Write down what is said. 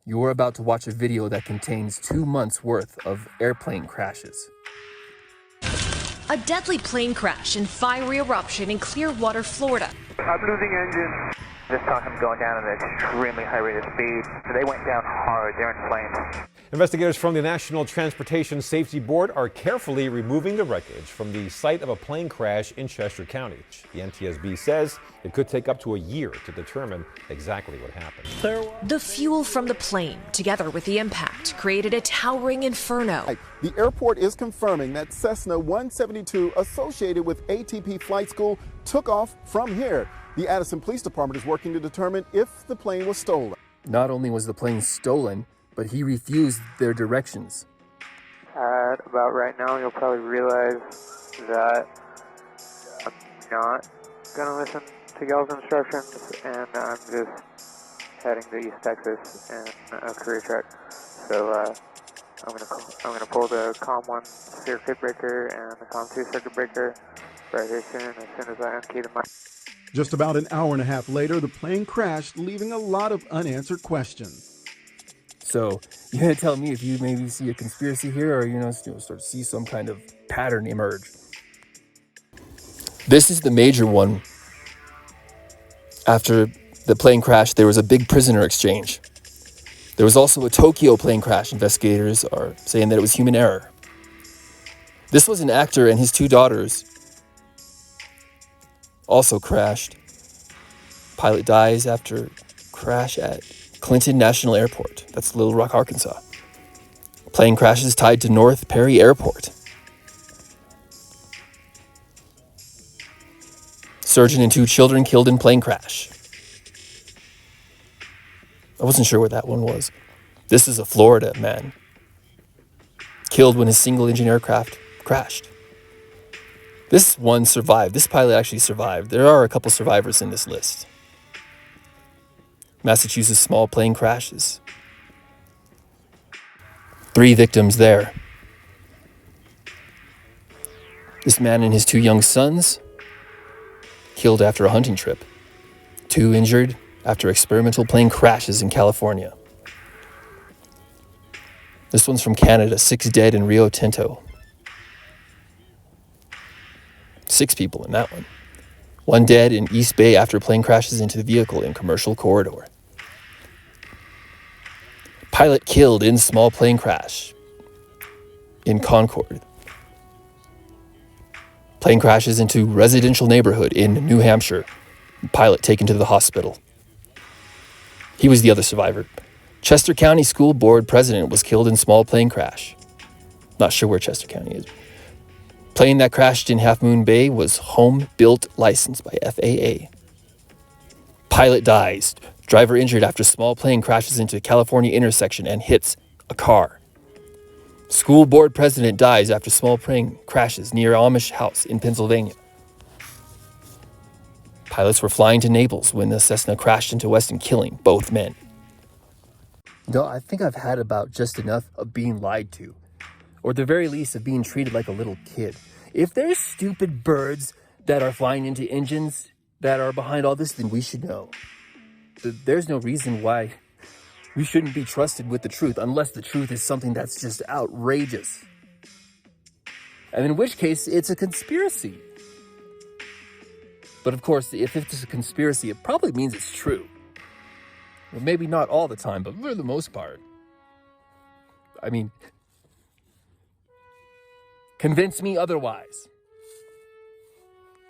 You're about to watch a video that contains 2 months' worth of airplane crashes. A deadly plane crash and fiery eruption in Clearwater, Florida. I'm losing engine. This time I'm going down at an extremely high rate of speed. So they went down hard. They're in flames. Investigators from the National Transportation Safety Board are carefully removing the wreckage from the site of a plane crash in Chester County. The NTSB says it could take up to a year to determine exactly what happened. The fuel from the plane, together with the impact, created a towering inferno. The airport is confirming that Cessna 172 associated with ATP Flight School took off from here. The Addison Police Department is working to determine if the plane was stolen. Not only was the plane stolen, but he refused their directions. At about right now, you'll probably realize that I'm not going to listen to y'all's instructions, and I'm just heading to East Texas in a career truck. So I'm gonna pull the COM1 circuit breaker and the COM2 circuit breaker right here soon as I unkey the mic. Just about an hour and a half later, the plane crashed, leaving a lot of unanswered questions. So, you're going to tell me if you maybe see a conspiracy here, or start to see some kind of pattern emerge. This is the major one. After the plane crash, there was a big prisoner exchange. There was also a Tokyo plane crash. Investigators are saying that it was human error. This was an actor and his 2 daughters also crashed. Pilot dies after crash at Clinton National Airport. That's Little Rock, Arkansas. Plane crashes tied to North Perry Airport. Surgeon and 2 children killed in plane crash. I wasn't sure what that one was. This is a Florida man. Killed when his single-engine aircraft crashed. This one survived. This pilot actually survived. There are a couple survivors in this list. Massachusetts small plane crashes. 3 victims there. This man and his 2 young sons killed after a hunting trip. 2 injured after experimental plane crashes in California. This one's from Canada. 6 dead in Rio Tinto. 6 people in that one. 1 dead in East Bay after plane crashes into the vehicle in commercial corridor. Pilot killed in small plane crash in Concord. Plane crashes into residential neighborhood in New Hampshire. Pilot taken to the hospital. He was the other survivor. Chester County School Board president was killed in small plane crash. Not sure where Chester County is. Plane that crashed in Half Moon Bay was home-built licensed by FAA. Pilot dies. Driver injured after small plane crashes into California intersection and hits a car. School board president dies after small plane crashes near Amish house in Pennsylvania. Pilots were flying to Naples when the Cessna crashed into Weston, killing both men. I think I've had about just enough of being lied to. Or at the very least of being treated like a little kid. If there's stupid birds that are flying into engines that are behind all this, then we should know. There's no reason why we shouldn't be trusted with the truth, unless the truth is something that's just outrageous. And in which case, it's a conspiracy. But of course, if it's a conspiracy, it probably means it's true. Well, maybe not all the time, but for the most part. I mean, convince me otherwise.